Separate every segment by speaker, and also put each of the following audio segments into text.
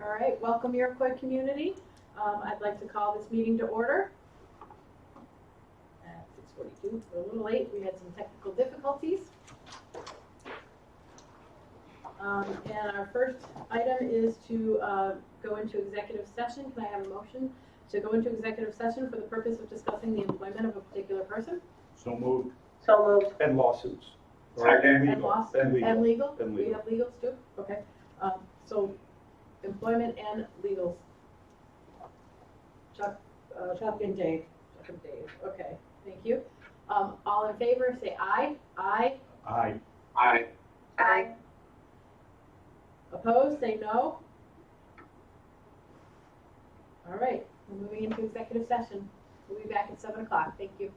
Speaker 1: All right, welcome Iroquois community. I'd like to call this meeting to order at 6:42. We're a little late. We had some technical difficulties. And our first item is to go into executive session. Can I have a motion to go into executive session for the purpose of discussing the employment of a particular person?
Speaker 2: So moved.
Speaker 3: So moved.
Speaker 2: And lawsuits.
Speaker 1: And
Speaker 2: legal.
Speaker 1: loss?
Speaker 2: And legal.
Speaker 1: And legal?
Speaker 2: And
Speaker 1: We
Speaker 2: legal.
Speaker 1: have legals too? Okay. So employment and legals. Chuck and Dave. Chuck and Dave. Okay, thank you. All in favor, say aye. Aye.
Speaker 2: Aye.
Speaker 3: Aye. Aye.
Speaker 1: Opposed, say no. All right, we're moving into executive session. We'll be back at 7 o'clock. Thank you.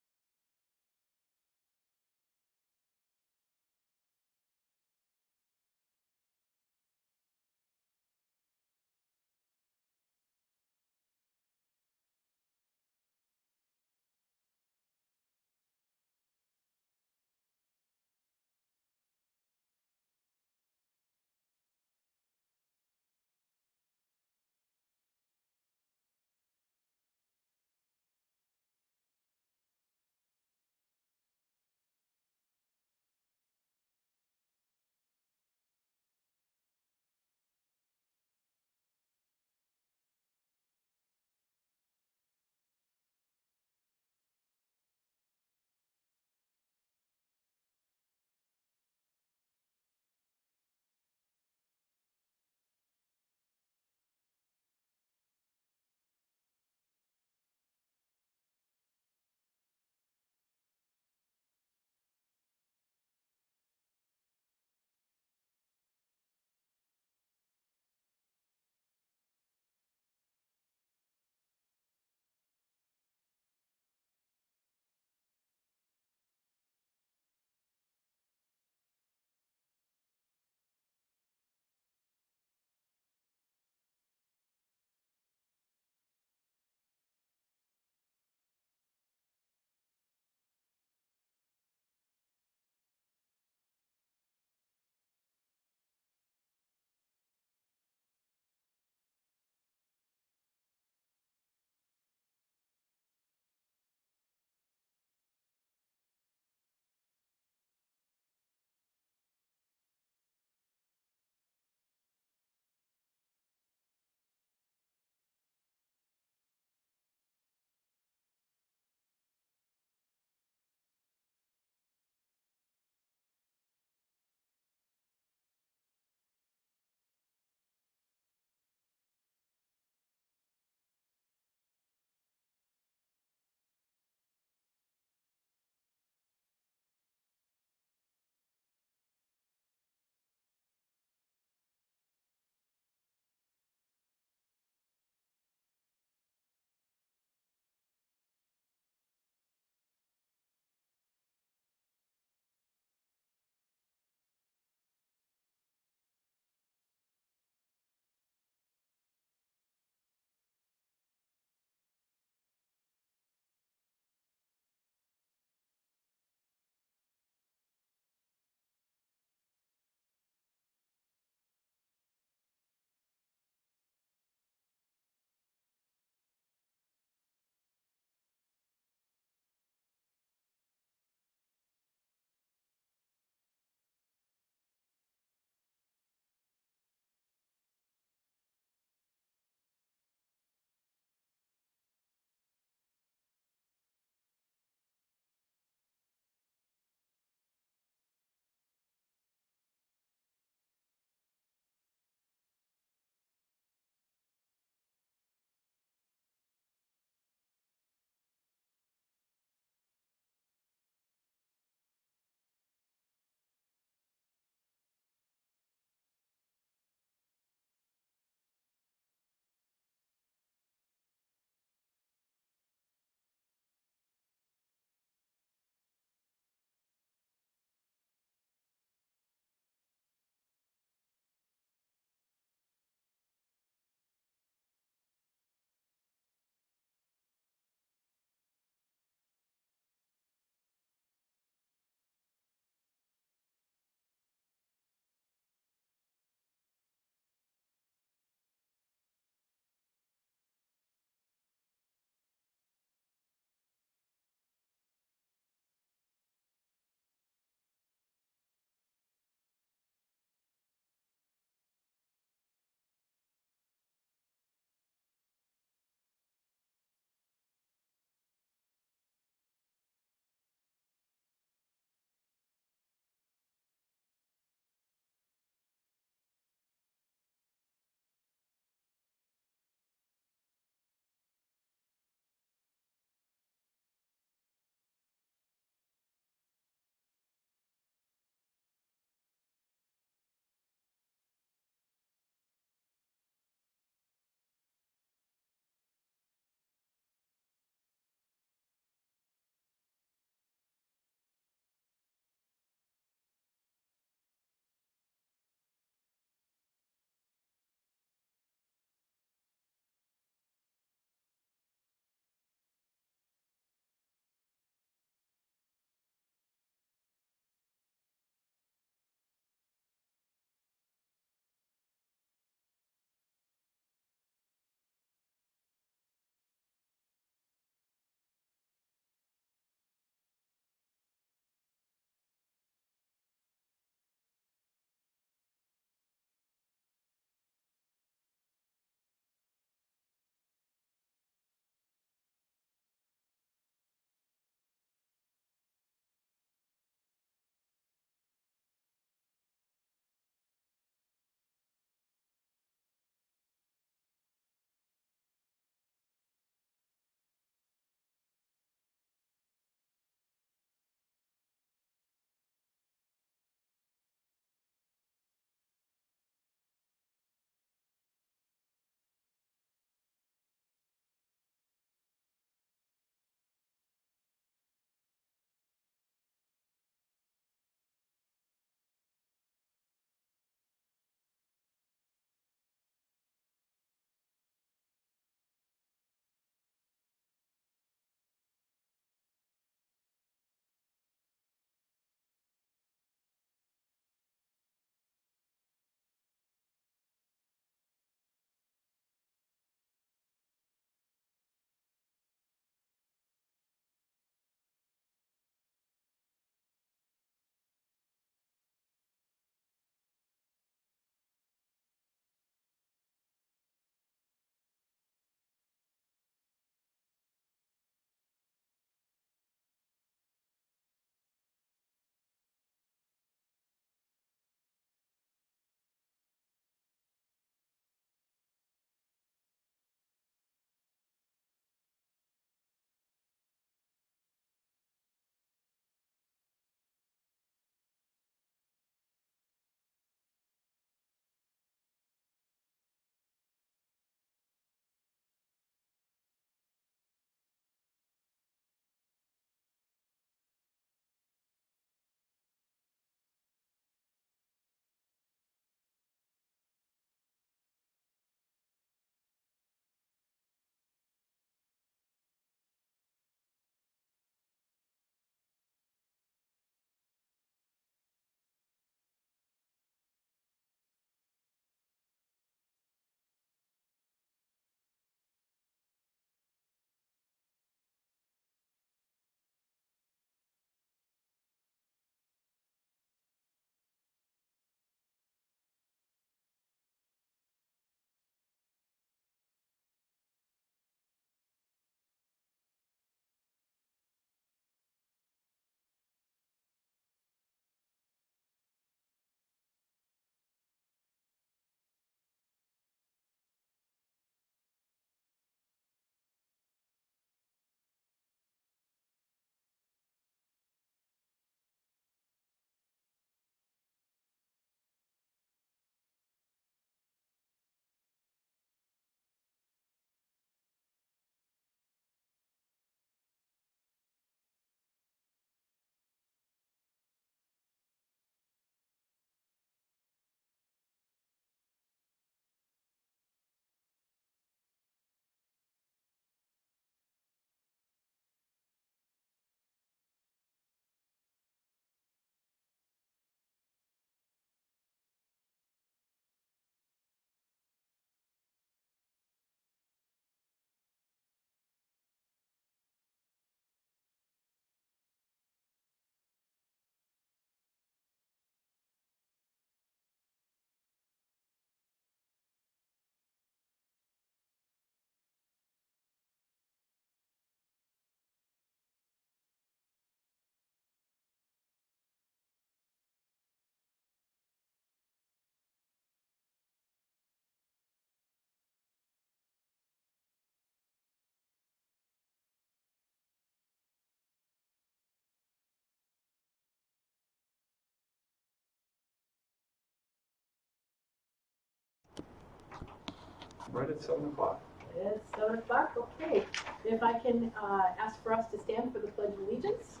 Speaker 2: Right at 7 o'clock.
Speaker 1: It's 7 o'clock, okay. If I can ask for us to stand for the Pledge of Allegiance.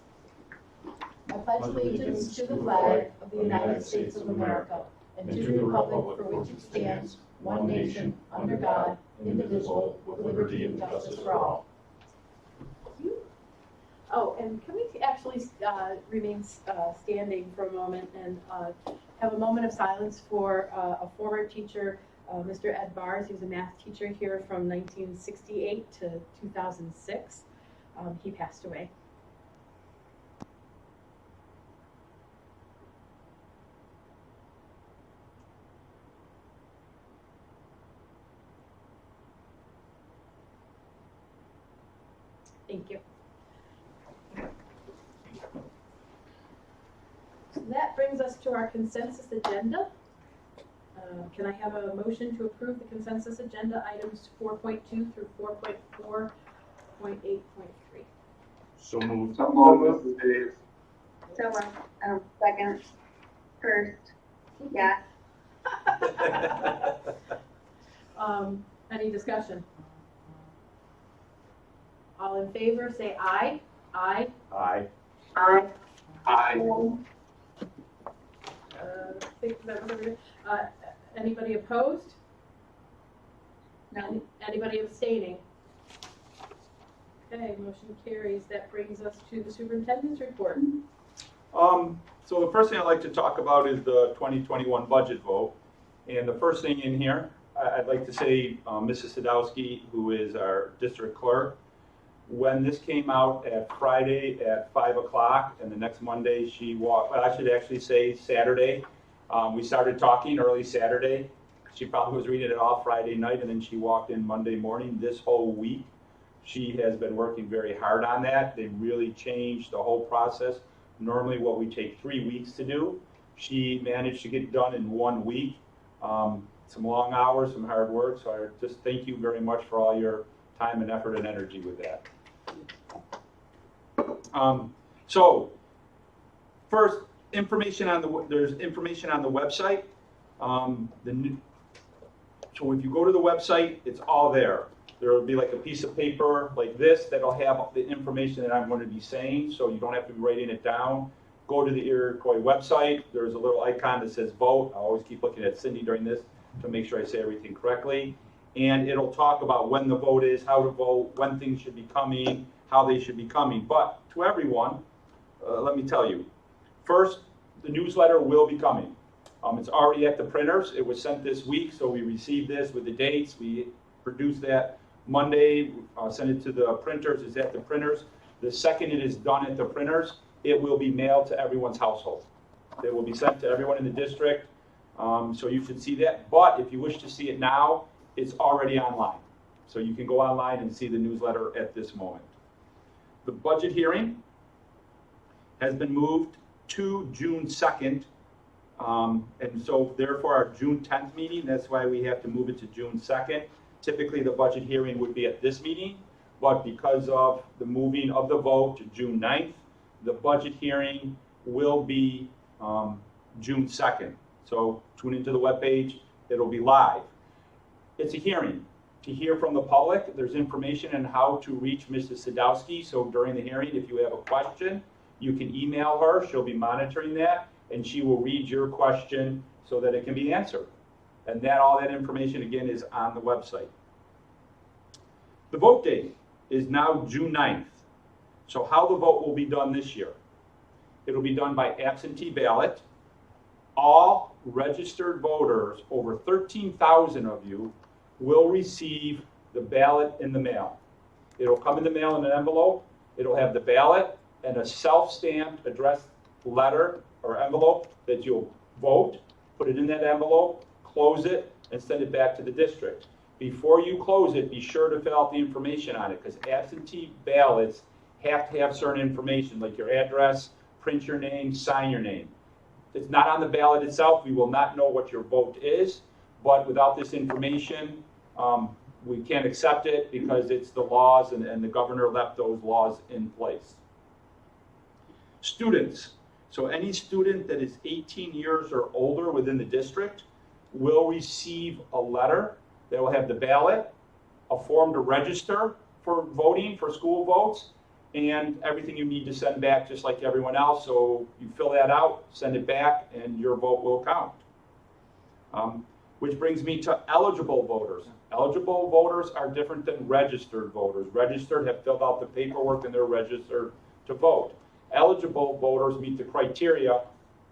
Speaker 1: I pledge allegiance to the flag of the United States of America and to the republic for which it stands, one nation, under God, indivisible, with liberty and justice for all. Thank you. Oh, and can we actually remain standing for a moment and have a moment of silence for a former teacher, Mr. Ed Bars. He was a math teacher here from 1968 to 2006. He passed away. Thank you. So that brings us to our consensus agenda. Can I have a motion to approve the consensus agenda items 4.2 through 4.4.8.3?
Speaker 2: So moved.
Speaker 3: So moved. Dave. So moved. Second. First. Yeah.
Speaker 1: Any discussion? All in favor, say aye. Aye.
Speaker 2: Aye.
Speaker 3: Aye. Aye.
Speaker 1: Anybody opposed?
Speaker 3: No.
Speaker 1: Anybody abstaining? Okay, motion carries. That brings us to the superintendent's report.
Speaker 2: So the first thing I'd like to talk about is the 2021 budget vote. And the first thing in here, I'd like to say Mrs. Sadowski, who is our district clerk, when this came out at Friday at 5 o'clock and the next Monday she walked, well, I should actually say Saturday, we started talking early Saturday. She probably was reading it all Friday night and then she walked in Monday morning. This whole week, she has been working very hard on that. They really changed the whole process. Normally what we take 3 weeks to do, she managed to get done in 1 week. Some long hours, some hard work, so I just thank you very much for all your time and effort and energy with that. So first, information on there's information on the website. So if you go to the website, it's all there. There will be like a piece of paper like this that'll have the information that I'm going to be saying, so you don't have to be writing it down. Go to the Iroquois website. There's a little icon that says vote. I always keep looking at Cindy during this to make sure I say everything correctly. And it'll talk about when the vote is, how to vote, when things should be coming, how they should be coming. But to everyone, let me tell you, first, the newsletter will be coming. It's already at the printers. It was sent this week, so we received this with the dates. We produced that Monday, sent it to the printers. It's at the printers. The second it is done at the printers, it will be mailed to everyone's household. It will be sent to everyone in the district, so you should see that. But if you wish to see it now, it's already online. So you can go online and see the newsletter at this moment. The budget hearing has been moved to June 2nd. And so therefore our June 10th meeting, that's why we have to move it to June 2nd. Typically the budget hearing would be at this meeting, but because of the moving of the vote to June 9th, the budget hearing will be June 2nd. So tune into the webpage, it'll be live. It's a hearing. To hear from the public, there's information on how to reach Mrs. Sadowski. So during the hearing, if you have a question, you can email her. She'll be monitoring that, and she will read your question so that it can be answered. And all that information, again, is on the website. The vote date is now June 9th. So how the vote will be done this year? It'll be done by absentee ballot. All registered voters, over 13,000 of you, will receive the ballot in the mail. It'll come in the mail in an envelope. It'll have the ballot and a self-stamped addressed letter or envelope that you'll vote, put it in that envelope, close it, and send it back to the district. Before you close it, be sure to fill out the information on it, because absentee ballots have to have certain information, like your address, print your name, sign your name. It's not on the ballot itself. We will not know what your vote is, but without this information, we can't accept it because it's the laws and the governor left those laws in place. Students. So any student that is 18 years or older within the district will receive a letter that will have the ballot, a form to register for voting, for school votes, and everything you need to send back just like everyone else. So you fill that out, send it back, and your vote will count. Which brings me to eligible voters. Eligible voters are different than registered voters. Registered have filled out the paperwork and they're registered to vote. Eligible voters meet the criteria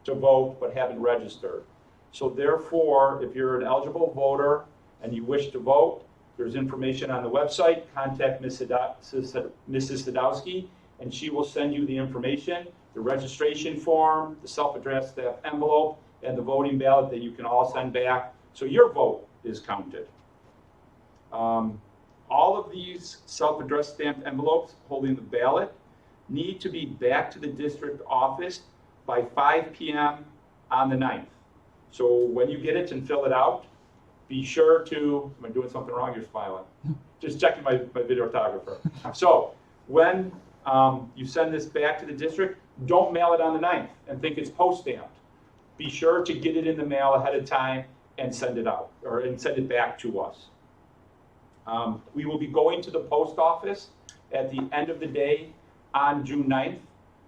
Speaker 2: to vote but haven't registered. So therefore, if you're an eligible voter and you wish to vote, there's information on the website. Contact Mrs. Sadowski, and she will send you the information, the registration form, the self-addressed staff envelope, and the voting ballot that you can all send back, so your vote is counted. All of these self-addressed stamped envelopes holding the ballot need to be back to the district office by 5 p.m. on the 9th. So when you get it and fill it out, be sure to, am I doing something wrong? You're smiling. Just checking my videographer. So when you send this back to the district, don't mail it on the 9th and think it's post-stamped. Be sure to get it in the mail ahead of time and send it out, and send it back to us. We will be going to the post office at the end of the day on June 9th.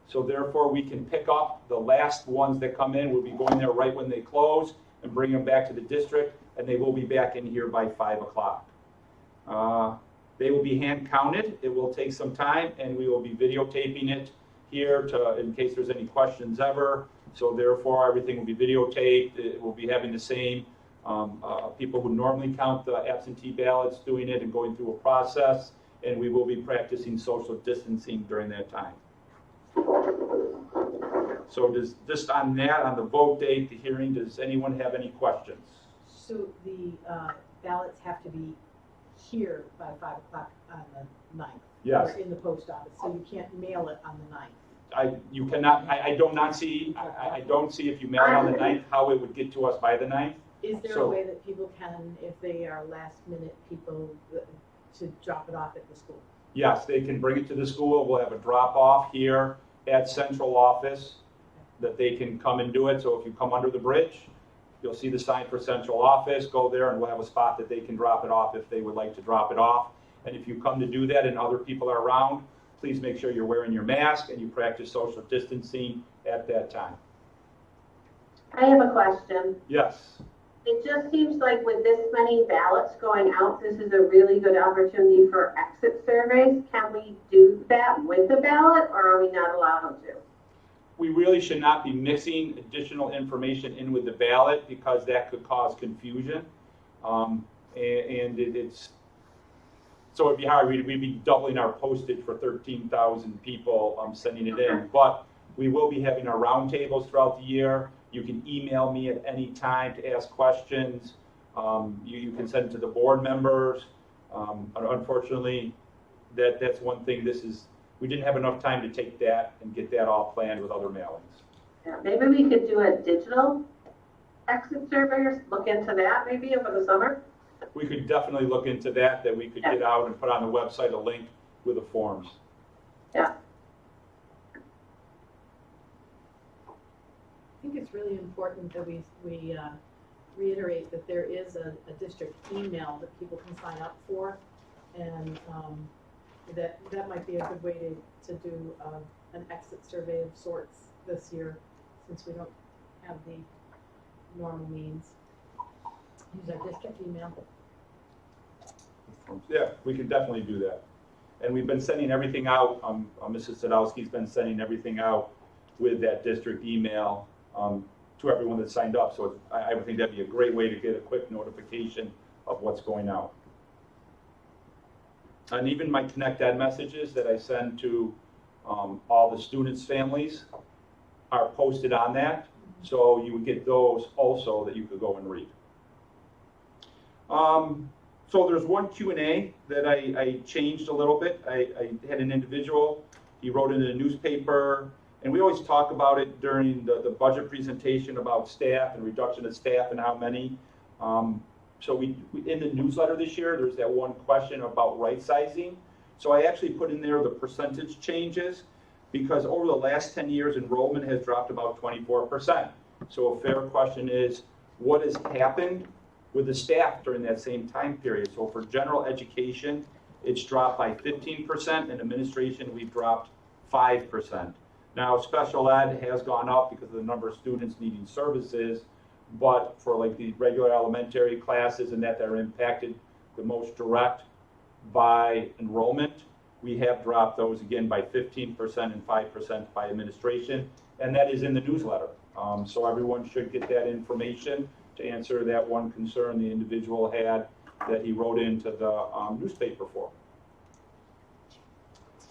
Speaker 2: So therefore, we can pick up the last ones that come in. We'll be going there right when they close and bring them back to the district, and they will be back in here by 5 o'clock. They will be hand counted. It will take some time, and we will be videotaping it here in case there's any questions ever. So therefore, everything will be videotaped. It will be having the same people who normally count the absentee ballots doing it and going through a process, and we will be practicing social distancing during that time. So just on that, on the vote date, the hearing, does anyone have any questions?
Speaker 1: So the ballots have to be here by 5 o'clock on the 9th?
Speaker 2: Yes.
Speaker 1: Or in the post office, so you can't mail it on the 9th?
Speaker 2: You cannot, I don't see if you mail it on the 9th, how it would get to us by the 9th.
Speaker 1: Is there a way that people can, if they are last minute people, to drop it off at the school?
Speaker 2: Yes, they can bring it to the school. We'll have a drop off here at central office that they can come and do it. So if you come under the bridge, you'll see the sign for central office, go there and we'll have a spot that they can drop it off if they would like to drop it off. And if you come to do that and other people are around, please make sure you're wearing your mask and you practice social distancing at that time.
Speaker 3: I have a question.
Speaker 2: Yes.
Speaker 3: It just seems like with this many ballots going out, this is a really good opportunity for exit surveys. Can we do that with the ballot, or are we not allowed to?
Speaker 2: We really should not be mixing additional information in with the ballot because that could cause confusion. So it'd be hard, we'd be doubling our postage for 13,000 people sending it in. But we will be having our roundtables throughout the year. You can email me at any time to ask questions. You can send it to the board members. Unfortunately, that's one thing. We didn't have enough time to take that and get that all planned with other mailings.
Speaker 3: Yeah, maybe we could do a digital exit survey or look into that maybe over the summer.
Speaker 2: We could definitely look into that we could get out and put on the website a link with the forms.
Speaker 3: Yeah.
Speaker 1: I think it's really important that we reiterate that there is a district email that people can sign up for, and that might be a good way to do an exit survey of sorts this year, since we don't have the normal means. Use our district email.
Speaker 2: Yeah, we can definitely do that. And we've been sending everything out. Mrs. Sadowski's been sending everything out with that district email to everyone that signed up. So I would think that'd be a great way to get a quick notification of what's going out. And even my Connect Ed messages that I send to all the students' families are posted on that. So you would get those also that you could go and read. So there's one Q&A that I changed a little bit. I had an individual, he wrote in the newspaper, and we always talk about it during the budget presentation about staff and reduction of staff and how many. So we in the newsletter this year, there's that one question about right sizing. So I actually put in there the percentage changes because over the last 10 years, enrollment has dropped about 24%. So a fair question is, what has happened with the staff during that same time period. So for general education, it's dropped by 15%, and administration, we've dropped 5%. Now, special ed has gone up because of the number of students needing services, but for like the regular elementary classes and that are impacted the most direct by enrollment, we have dropped those again by 15% and 5% by administration, and that is in the newsletter. So everyone should get that information to answer that one concern the individual had that he wrote into the newspaper for.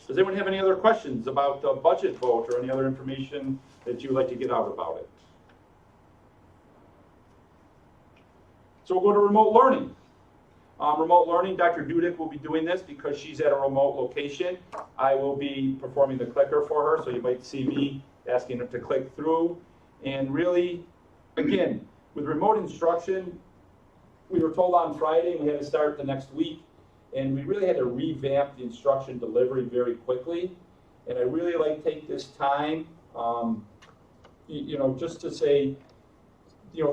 Speaker 2: Does anyone have any other questions about the budget vote or any other information that you'd like to get out about it? So we'll go to remote learning. Remote learning, Dr. Dudek will be doing this because she's at a remote location. I will be performing the clicker for her, so you might see me asking her to click through. And really, again, with remote instruction, we were told on Friday we had to start the next week, and we really had to revamp the instruction delivery very quickly. And I really like to take this time, just to say,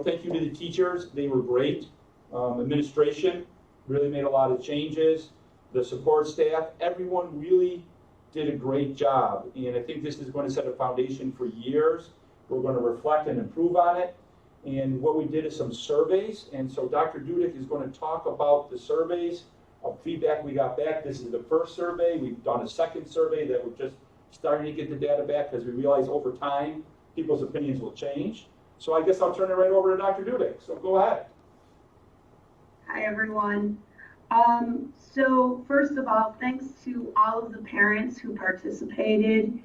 Speaker 2: thank you to the teachers. They were great. Administration really made a lot of changes. The support staff, everyone really did a great job. And I think this is going to set a foundation for years. We're going to reflect and improve on it. And what we did is some surveys. And so Dr. Dudek is going to talk about the surveys of feedback we got back. This is the first survey. We've done a second survey that we're just starting to get the data back because we realize over time people's opinions will change. So I guess I'll turn it right over to Dr. Dudek. So go ahead.
Speaker 4: Hi, everyone. So first of all, thanks to all of the parents who participated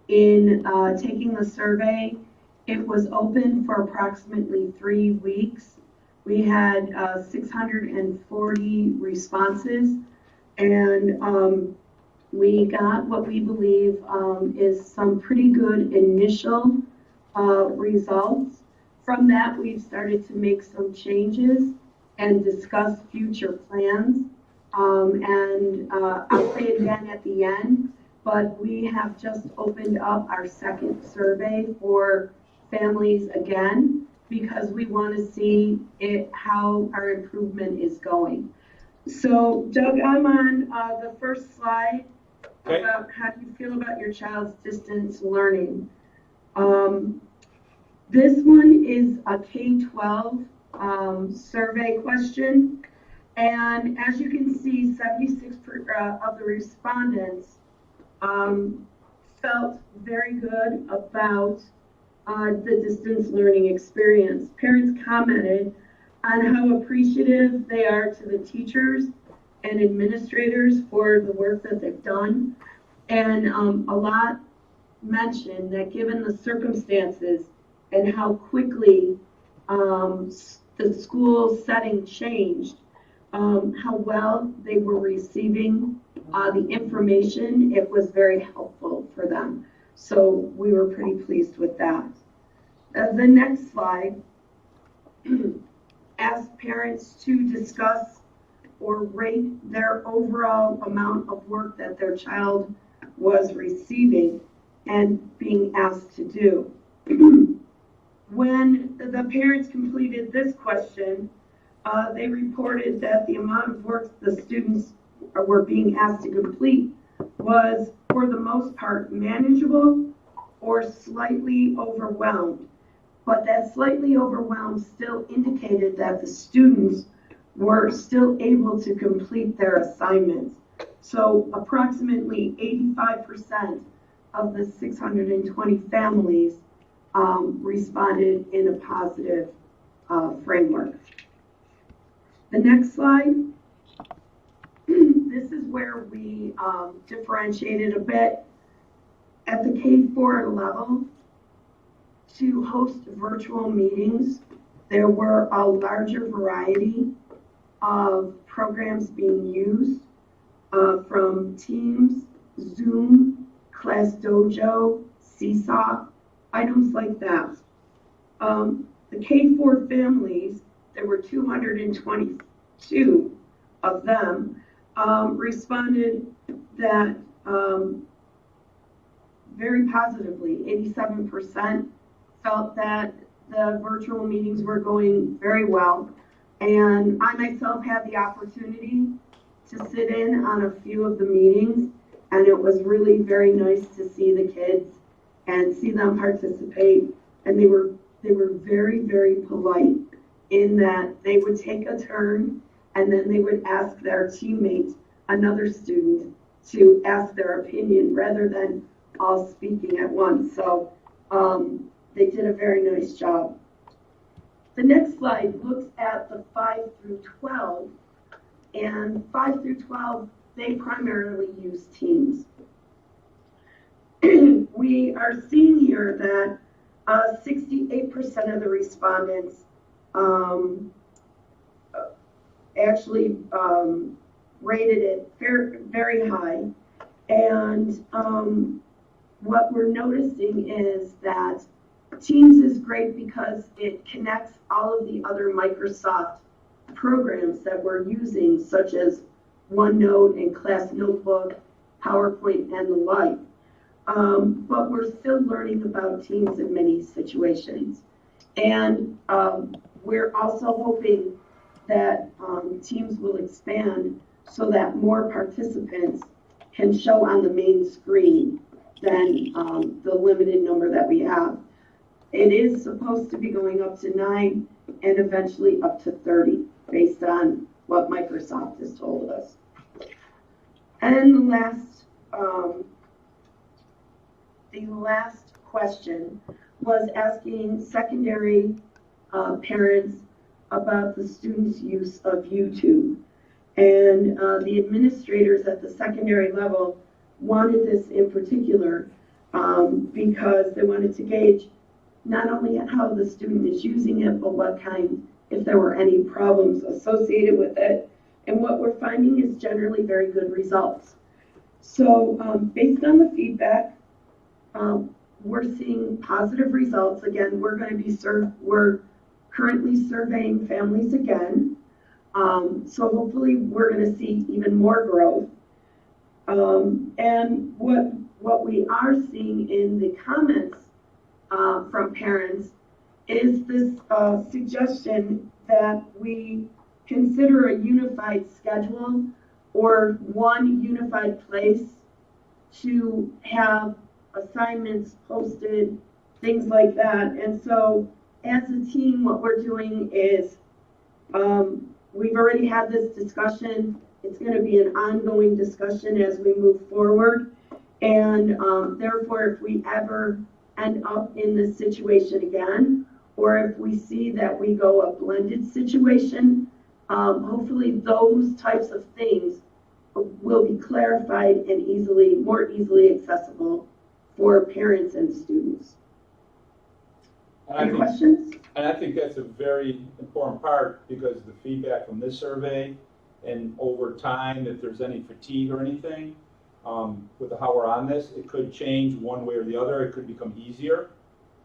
Speaker 4: in taking the survey. It was open for approximately 3 weeks. We had 640 responses, and we got what we believe is some pretty good initial results. From that, we've started to make some changes and discuss future plans. I'll say it again at the end, but we have just opened up our second survey for families again because we want to see how our improvement is going. So, Doug, I'm on the first slide about how do you feel about your child's distance learning. This one is a K-12 survey question, and as you can see, 76% of the respondents felt very good about the distance learning experience. Parents commented on how appreciative they are to the teachers and administrators for the work that they've done, and a lot mentioned that given the circumstances and how quickly the school setting changed, how well they were receiving the information. It was very helpful for them. So we were pretty pleased with that. The next slide asked parents to discuss or rate their overall amount of work that their child was receiving and being asked to do. When the parents completed this question, they reported that the amount of work the students were being asked to complete was, for the most part, manageable or slightly overwhelmed. But that slightly overwhelmed still indicated that the students were still able to complete their assignments. So approximately 85% of the 620 families responded in a positive framework. The next slide. This is where we differentiated a bit. At the K-4 level, to host virtual meetings, there were a larger variety of programs being used from Teams, Zoom, Class Dojo, Seesaw, items like that. The K-4 families, there were 222 of them, responded that very positively. 87% felt that the virtual meetings were going very well. And I myself had the opportunity to sit in on a few of the meetings, and it was really very nice to see the kids and see them participate. And they were very, very polite in that they would take a turn and then they would ask their teammate, another student, to ask their opinion rather than all speaking at once. So they did a very nice job. The next slide looks at the 5 through 12, and 5 through 12, they primarily use Teams. We are seeing here that 68% of the respondents actually rated it very high, and what we're noticing is that Teams is great because it connects all of the other Microsoft programs that we're using, such as OneNote and Class Notebook, PowerPoint, and the like. But we're still learning about Teams in many situations. And we're also hoping that Teams will expand so that more participants can show on the main screen than the limited number that we have. It is supposed to be going up to 9 and eventually up to 30 based on what Microsoft has told us. And the last question was asking secondary parents about the students' use of YouTube. And the administrators at the secondary level wanted this in particular because they wanted to gauge not only how the student is using it, but what kind, if there were any problems associated with it. And what we're finding is generally very good results. So based on the feedback, we're seeing positive results. Again, we're currently surveying families again. So hopefully we're going to see even more growth. And what we are seeing in the comments from parents is this suggestion that we consider a unified schedule or one unified place to have assignments posted, things like that. And so as a team, what we're doing is we've already had this discussion. It's going to be an ongoing discussion as we move forward. And therefore, if we ever end up in this situation again, or if we see that we go a blended situation, hopefully those types of things will be clarified and more easily accessible for parents and students. Any questions?
Speaker 2: And I think that's a very important part because the feedback from this survey and over time, if there's any fatigue or anything, with how we're on this, it could change one way or the other. It could become easier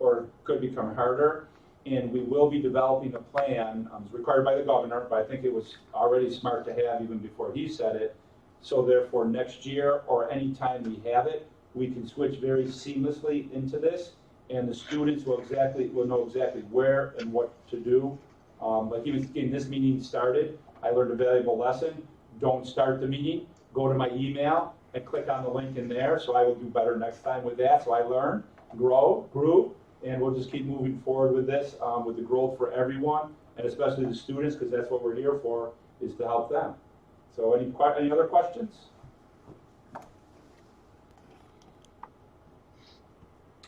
Speaker 2: or it could become harder. And we will be developing a plan, it's required by the governor, but I think it was already smart to have even before he said it. So therefore next year or any time we have it, we can switch very seamlessly into this and the students will know exactly where and what to do. Like even getting this meeting started, I learned a valuable lesson. Don't start the meeting, go to my email and click on the link in there. So I will do better next time with that. So I learned, grew, and we'll just keep moving forward with this, with the growth for everyone, and especially the students, because that's what we're here for, is to help them. So any other questions?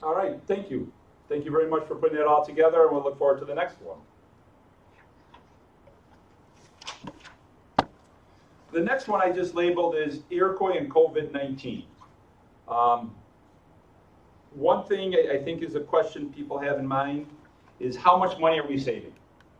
Speaker 2: All right, thank you. Thank you very much for putting that all together, and we'll look forward to the next one. The next one I just labeled is Iroquois and COVID-19. One thing I think is a question people have in mind is how much money are we saving?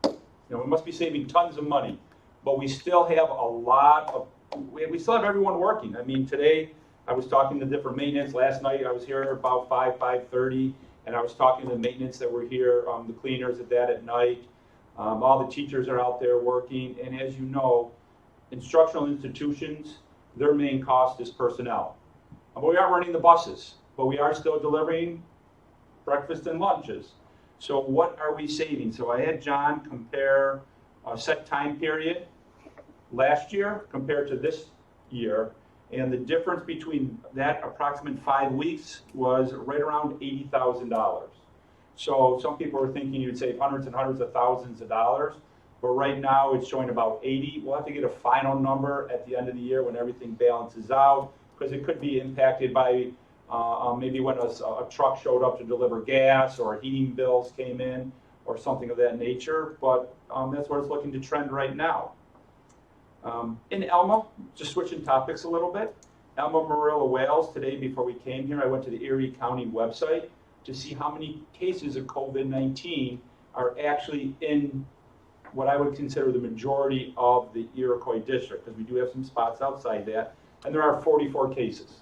Speaker 2: You know, we must be saving tons of money, but we still have a lot of, we still have everyone working. I mean, today I was talking to different maintenance. Last night I was here about 5:30, and I was talking to the maintenance that were here, the cleaners at that at night. All the teachers are out there working, and as you know, instructional institutions, their main cost is personnel. But we aren't running the buses, but we are still delivering breakfast and lunches. So what are we saving? So I had John compare set time period last year compared to this year, and the difference between that approximate 5 weeks was right around $80,000. So some people are thinking you'd save hundreds and hundreds of thousands of dollars, but right now it's showing about 80. We'll have to get a final number at the end of the year when everything balances out, because it could be impacted by maybe when a truck showed up to deliver gas or heating bills came in or something of that nature, but that's what it's looking to trend right now. In Elma, just switching topics a little bit, Elma, Marilla, Wales, today before we came here, I went to the Erie County website to see how many cases of COVID-19 are actually in what I would consider the majority of the Iroquois district, because we do have some spots outside that, and there are 44 cases,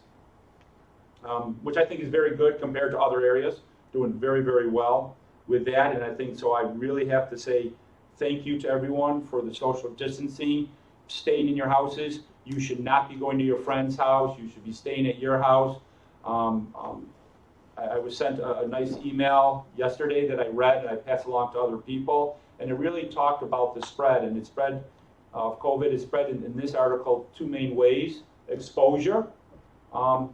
Speaker 2: which I think is very good compared to other areas, doing very, very well with that, and I think so I really have to say thank you to everyone for the social distancing, staying in your houses. You should not be going to your friend's house. You should be staying at your house. I was sent a nice email yesterday that I read and I passed along to other people, and it really talked about the spread, and the spread of COVID is spread in this article 2 main ways: exposure, length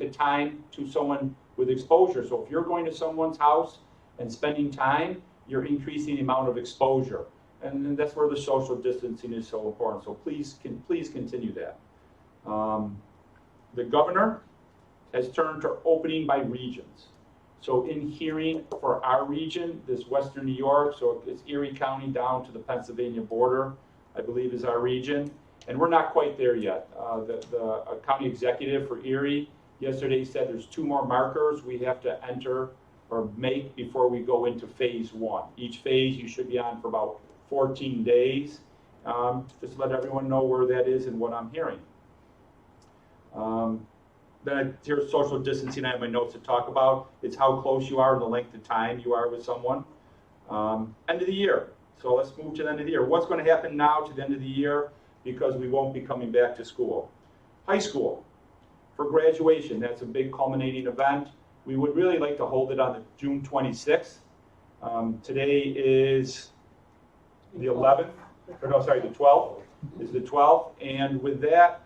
Speaker 2: of time to someone with exposure. So if you're going to someone's house and spending time, you're increasing the amount of exposure. And that's where the social distancing is so important. So please continue that. The governor has turned to opening by regions. So in hearing for our region, this Western New York, so it's Erie County down to the Pennsylvania border, I believe is our region. And we're not quite there yet. The county executive for Erie yesterday said there's 2 more markers we have to enter or make before we go into phase 1. Each phase you should be on for about 14 days. Just let everyone know where that is and what I'm hearing. Then here's social distancing. I have my notes to talk about. It's how close you are and the length of time you are with someone. End of the year. So let's move to the end of the year. What's going to happen now to the end of the year, because we won't be coming back to school? High school. For graduation, that's a big culminating event. We would really like to hold it on the June 26th. Today is the 11th, or no, sorry, the 12th is the 12th, and with that,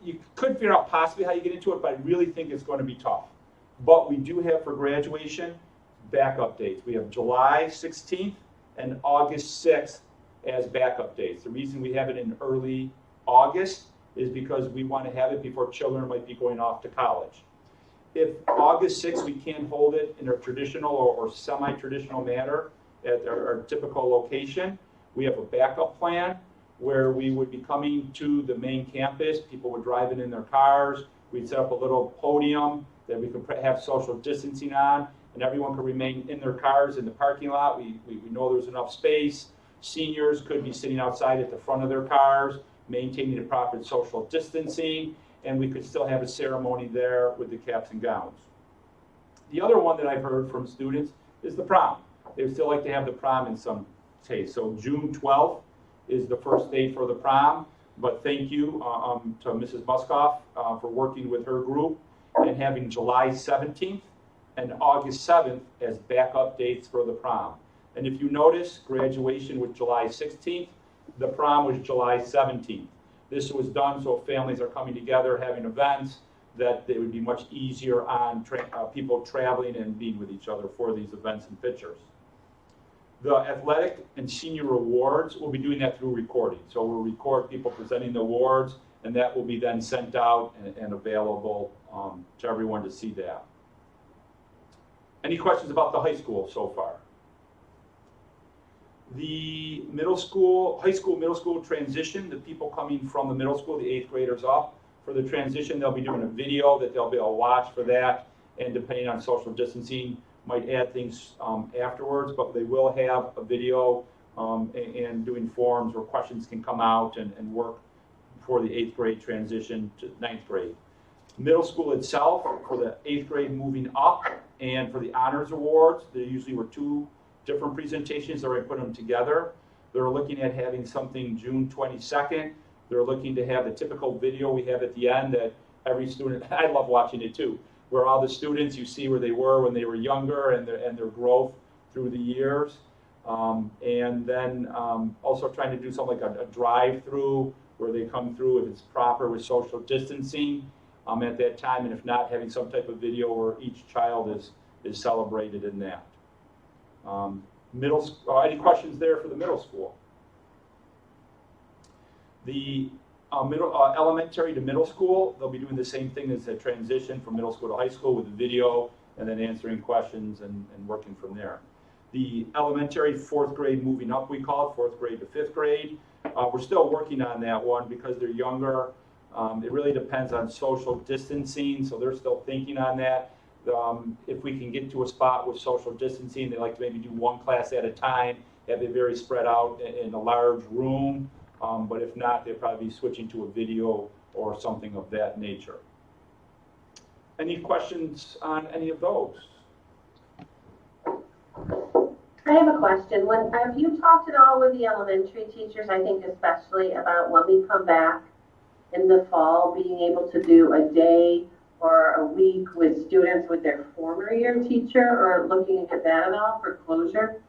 Speaker 2: you could figure out possibly how you get into it, but I really think it's going to be tough. But we do have for graduation backup dates. We have July 16th and August 6th as backup dates. The reason we have it in early August is because we want to have it before children might be going off to college. If August 6th we can't hold it in a traditional or semi-traditional manner at our typical location, we have a backup plan where we would be coming to the main campus. People would drive in their cars. We'd set up a little podium that we could have social distancing on, and everyone could remain in their cars in the parking lot. We know there's enough space. Seniors could be sitting outside at the front of their cars, maintaining the proper social distancing, and we could still have a ceremony there with the caps and gowns. The other one that I've heard from students is the prom. They would still like to have the prom in some case. So June 12th is the first date for the prom, but thank you to Mrs. Muskoff for working with her group and having July 17th and August 7th as backup dates for the prom. And if you notice, graduation was July 16th, the prom was July 17th. This was done so families are coming together, having events, that they would be much easier on people traveling and being with each other for these events and pictures. The athletic and senior awards, we'll be doing that through recording. So we'll record people presenting the awards, and that will be then sent out and available to everyone to see that. Any questions about the high school so far? The middle school, high school, middle school transition, the people coming from the middle school, the 8th graders up, for the transition, they'll be doing a video that they'll be able to watch for that, and depending on social distancing, might add things afterwards, but they will have a video and doing forums where questions can come out and work for the 8th grade transition to 9th grade. Middle school itself, for the 8th grade moving up, and for the honors awards, there usually were 2 different presentations, or I put them together. They're looking at having something June 22nd. They're looking to have the typical video we have at the end that every student, I love watching it too, where all the students, you see where they were when they were younger and their growth through the years. And then also trying to do something like a drive-through where they come through if it's proper with social distancing at that time, and if not, having some type of video where each child is celebrated in that. Any questions there for the middle school? The elementary to middle school, they'll be doing the same thing as a transition from middle school to high school with the video and then answering questions and working from there. The elementary, 4th grade moving up, we call it, 4th grade to 5th grade. We're still working on that one because they're younger. It really depends on social distancing, so they're still thinking on that. If we can get to a spot with social distancing, they like to maybe do one class at a time, have it very spread out in a large room. But if not, they'll probably be switching to a video or something of that nature. Any questions on any of those?
Speaker 3: I have a question. Have you talked at all with the elementary teachers, I think especially about when we come back in the fall, being able to do a day or a week with students with their former year teacher, or looking at that at all for closure?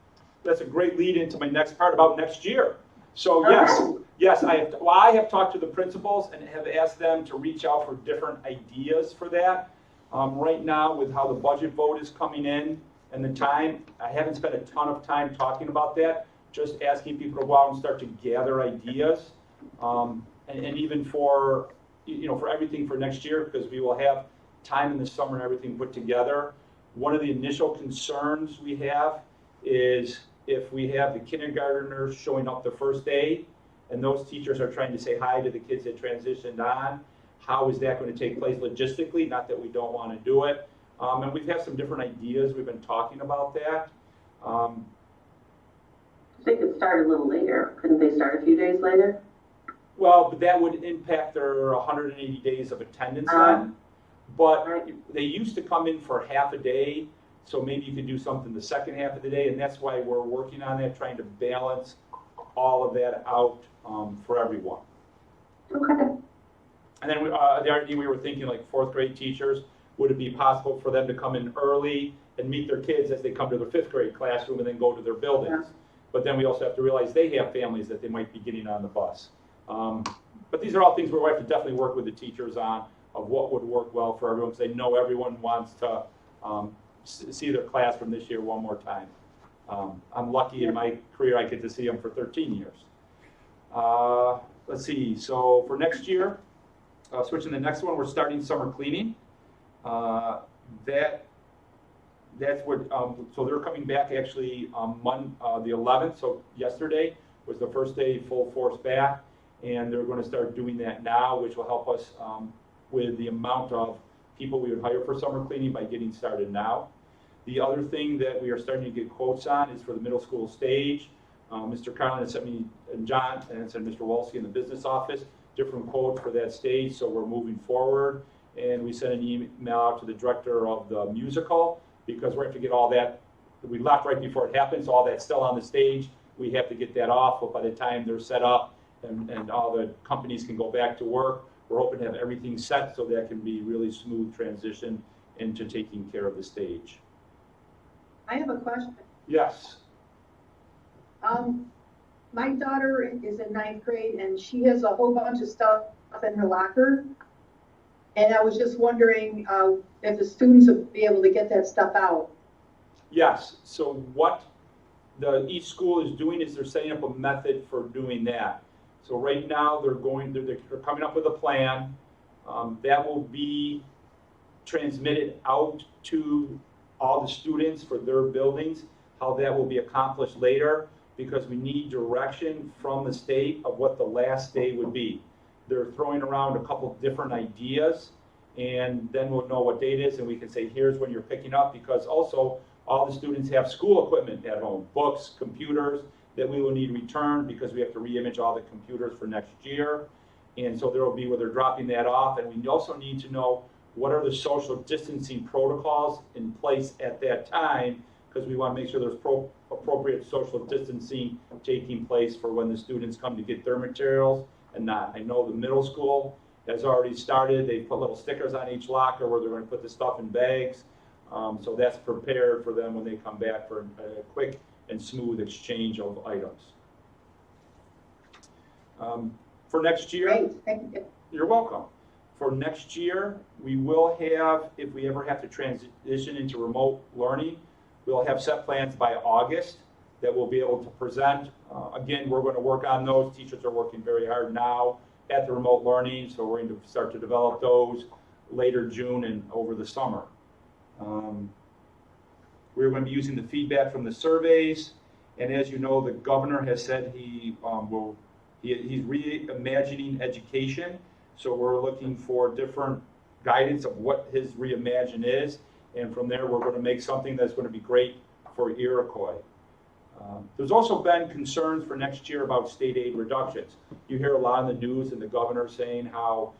Speaker 2: That's a great lead into my next part about next year. So
Speaker 3: Okay.
Speaker 2: yes, I have talked to the principals and have asked them to reach out for different ideas for that. Right now, with how the budget vote is coming in and the time, I haven't spent a ton of time talking about that, just asking people to go out and start to gather ideas. And even for everything for next year, because we will have time in the summer and everything put together. One of the initial concerns we have is if we have the kindergartners showing up the first day and those teachers are trying to say hi to the kids that transitioned on, how is that going to take place logistically? Not that we don't want to do it. And we've had some different ideas. We've been talking about that.
Speaker 3: They could start a little later. Couldn't they start a few days later?
Speaker 2: Well, but that would impact their 180 days of attendance then. But
Speaker 3: Right.
Speaker 2: they used to come in for half a day, so maybe you could do something the second half of the day, and that's why we're working on that, trying to balance all of that out for everyone.
Speaker 3: Okay.
Speaker 2: And then the idea we were thinking, like 4th grade teachers, would it be possible for them to come in early and meet their kids as they come to their 5th grade classroom and then go to their buildings?
Speaker 3: Yeah.
Speaker 2: But then we also have to realize they have families that they might be getting on the bus. But these are all things where we have to definitely work with the teachers on of what would work well for everyone, because they know everyone wants to see their class from this year one more time. I'm lucky in my career I get to see them for 13 years. Let's see, so for next year, switching to the next one, we're starting summer cleaning. That's what, so they're coming back actually on the 11th, so yesterday was the first day full force back, and they're going to start doing that now, which will help us with the amount of people we would hire for summer cleaning by getting started now. The other thing that we are starting to get quotes on is for the middle school stage. Mr. Carlin has sent me, and John, and sent Mr. Wolski in the business office, different quotes for that stage, so we're moving forward. And we sent an email out to the director of the musical, because we have to get all that, we left right before it happened, so all that's still on the stage. We have to get that off, but by the time they're set up and all the companies can go back to work, we're hoping to have everything set so that can be really smooth transition into taking care of the stage.
Speaker 5: I have a question.
Speaker 2: Yes.
Speaker 5: My daughter is in 9th grade and she has a whole bunch of stuff in her locker. And I was just wondering if the students would be able to get that stuff out.
Speaker 2: Yes, so what each school is doing is they're setting up a method for doing that. So right now they're coming up with a plan that will be transmitted out to all the students for their buildings. How that will be accomplished later, because we need direction from the state of what the last day would be. They're throwing around a couple different ideas, and then we'll know what date it is, and we can say, here's when you're picking up, because also all the students have school equipment at home, books, computers, that we will need returned because we have to re-image all the computers for next year. And so there will be where they're dropping that off, and we also need to know what are the social distancing protocols in place at that time, because we want to make sure there's appropriate social distancing taking place for when the students come to get their materials and not. I know the middle school has already started. They put little stickers on each locker where they're going to put the stuff in bags. So that's prepared for them when they come back for a quick and smooth exchange of items. For next year,
Speaker 5: Great, thank you.
Speaker 2: you're welcome. For next year, we will have, if we ever have to transition into remote learning, we'll have set plans by August that we'll be able to present. Again, we're going to work on those. Teachers are working very hard now at the remote learning, so we're going to start to develop those later June and over the summer. We're going to be using the feedback from the surveys, and as you know, the governor has said he's reimagining education, so we're looking for different guidance of what his reimagine is, and from there we're going to make something that's going to be great for Iroquois. There's also been concerns for next year about state aid reductions. You hear a lot in the news and the governor saying how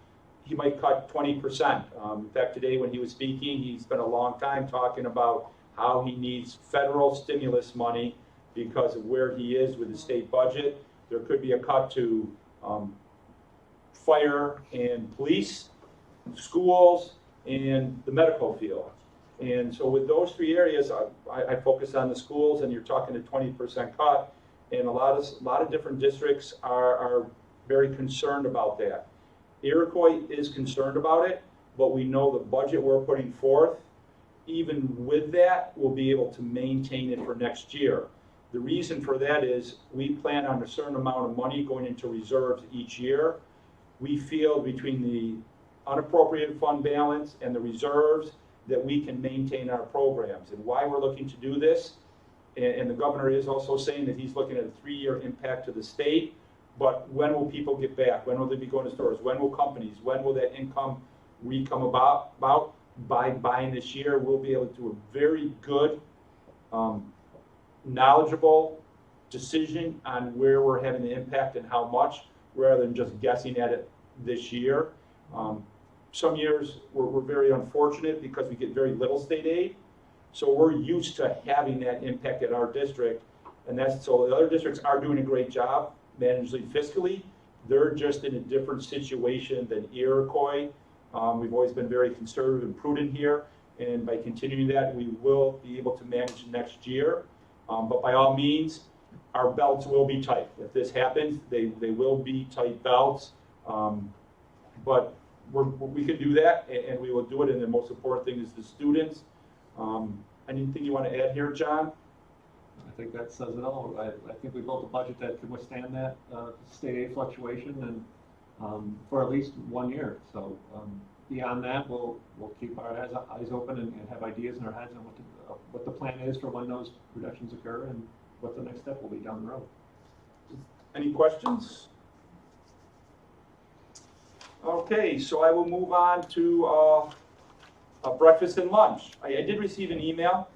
Speaker 2: he might cut 20%. In fact, today when he was speaking, he spent a long time talking about how he needs federal stimulus money because of where he is with the state budget. There could be a cut to fire and police, schools, and the medical field. And so with those three areas, I focus on the schools, and you're talking a 20% cut, and a lot of different districts are very concerned about that. Iroquois is concerned about it, but we know the budget we're putting forth, even with that, we'll be able to maintain it for next year. The reason for that is we plan on a certain amount of money going into reserves each year. We feel between the unappropriated fund balance and the reserves that we can maintain our programs. And why we're looking to do this, and the governor is also saying that he's looking at a 3-year impact to the state, but when will people get back? When will they be going to stores? When will companies, when will that income come about? By buying this year, we'll be able to do a very good, knowledgeable decision on where we're having the impact and how much, rather than just guessing at it this year. Some years we're very unfortunate because we get very little state aid, so we're used to having that impact at our district, and so the other districts are doing a great job managing fiscally. They're just in a different situation than Iroquois. We've always been very conservative and prudent here, and by continuing that, we will be able to manage next year. But by all means, our belts will be tight. If this happens, they will be tight belts. But we can do that, and we will do it, and the most important thing is the students. Anything you want to add here, John?
Speaker 6: I think that says it all. I think we built a budget that can withstand that state aid fluctuation and for at least 1 year. So beyond that, we'll keep our eyes open and have ideas in our heads on what the plan is for when those reductions occur and what the next step will be down the road.
Speaker 2: Any questions? Okay, so I will move on to a breakfast and lunch. I did receive an email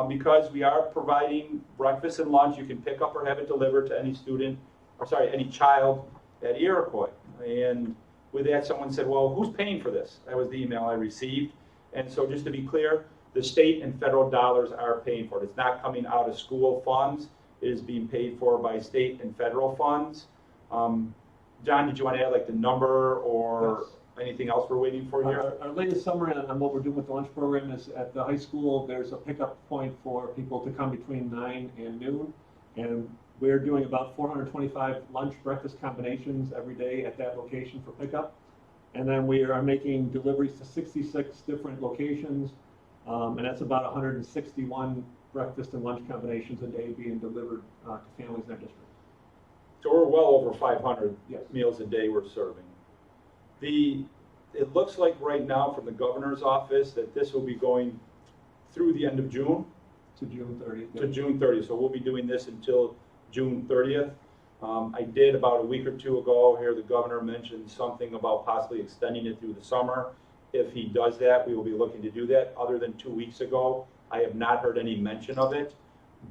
Speaker 2: because we are providing breakfast and lunch. You can pick up or have it delivered to any student, or sorry, any child at Iroquois. And with that, someone said, well, who's paying for this? That was the email I received. And so just to be clear, the state and federal dollars are paying for it. It's not coming out of school funds. It is being paid for by state and federal funds. John, did you want to add like the number or anything else we're waiting for here?
Speaker 6: Our latest summary on what we're doing with the lunch program is at the high school, there's a pickup point for people to come between 9 and noon. And we're doing about 425 lunch breakfast combinations every day at that location for pickup. And then we are making deliveries to 66 different locations. And that's about 161 breakfast and lunch combinations a day being delivered to families in our district.
Speaker 2: So we're well over 500
Speaker 6: Yes.
Speaker 2: meals a day we're serving. It looks like right now from the governor's office that this will be going through the end of June.
Speaker 6: To June 30th.
Speaker 2: To June 30th, so we'll be doing this until June 30th. I did about a week or two ago hear the governor mention something about possibly extending it through the summer. If he does that, we will be looking to do that. Other than 2 weeks ago, I have not heard any mention of it,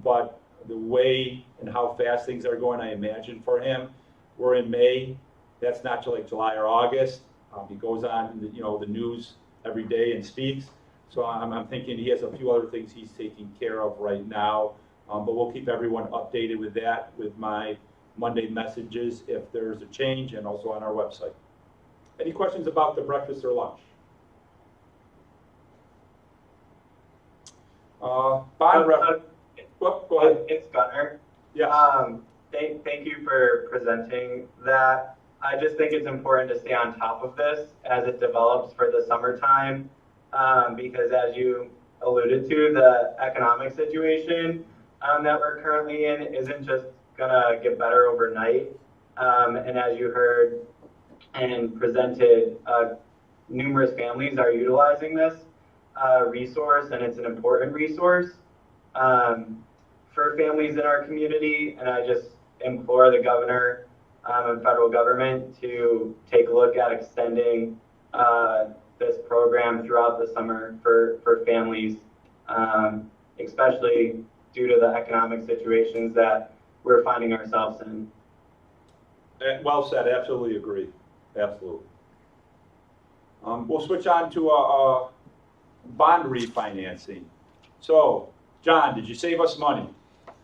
Speaker 2: but the way and how fast things are going, I imagine for him, we're in May. That's not till like July or August. He goes on, the news every day and speaks. So I'm thinking he has a few other things he's taking care of right now. But we'll keep everyone updated with that, with my Monday messages if there's a change, and also on our website. Any questions about the breakfast or lunch? Bond revenue. Well, go ahead.
Speaker 7: It's Gunnar.
Speaker 2: Yes.
Speaker 7: Thank you for presenting that. I just think it's important to stay on top of this as it develops for the summertime, because as you alluded to, the economic situation that we're currently in isn't just gonna get better overnight. And as you heard and presented, numerous families are utilizing this resource, and it's an important resource for families in our community. And I just implore the governor and federal government to take a look at extending this program throughout the summer for families, especially due to the economic situations that we're finding ourselves in.
Speaker 2: Well said, absolutely agree, absolutely. We'll switch on to a bond refinancing. So, John, did you save us money?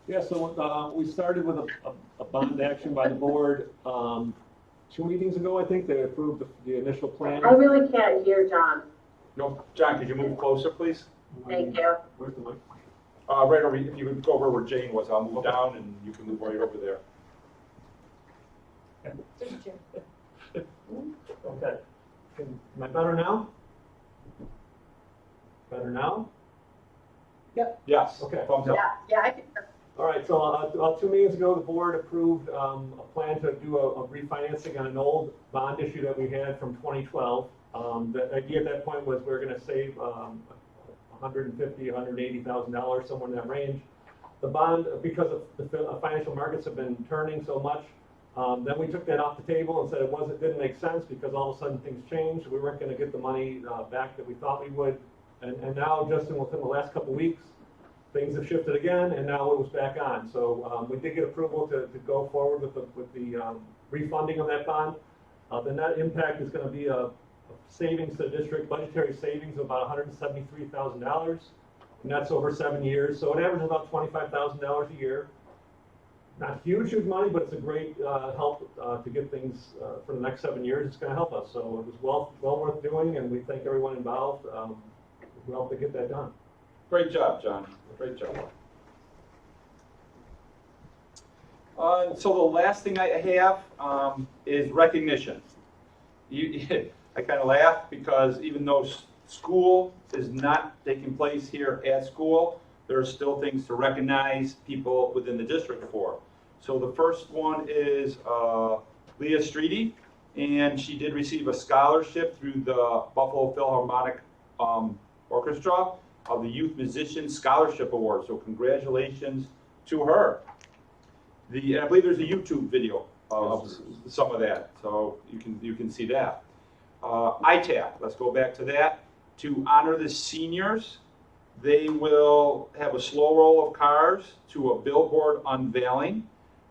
Speaker 6: Yeah, so we started with a bond action by the board 2 meetings ago, I think. They approved the initial plan.
Speaker 3: I really can't hear John.
Speaker 2: No, John, could you move closer, please?
Speaker 3: Thank you.
Speaker 6: Where's the mic?
Speaker 2: Right over, if you would go over where Jane was, I'll move down and you can move right over there.
Speaker 6: Okay. Am I better now? Better now?
Speaker 2: Yes,
Speaker 6: Okay.
Speaker 2: thumbs up.
Speaker 5: Yeah, I can.
Speaker 6: All right, so about 2 meetings ago, the board approved a plan to do a refinancing on an old bond issue that we had from 2012. The idea at that point was we were going to save $150,000, $180,000, somewhere in that range. The bond, because of the financial markets have been turning so much, then we took that off the table and said it didn't make sense because all of a sudden things changed. We weren't going to get the money back that we thought we would. And now, just within the last couple of weeks, things have shifted again, and now it was back on. So we did get approval to go forward with the refunding of that bond. The net impact is going to be a savings to the district, budgetary savings of about $173,000, and that's over 7 years. So it averages about $25,000 a year. Not huge money, but it's a great help to get things for the next 7 years. It's going to help us. So it was well worth doing, and we thank everyone involved who helped to get that done.
Speaker 2: Great job, John. Great job. So the last thing I have is recognition. I kind of laugh because even though school is not taking place here at school, there are still things to recognize people within the district for. So the first one is Leah Streety, and she did receive a scholarship through the Buffalo Philharmonic Orchestra of the Youth Musician Scholarship Award. So congratulations to her. And I believe there's a YouTube video of some of that, so you can see that. ITAC, let's go back to that. To honor the seniors, they will have a slow roll of cars to a billboard unveiling.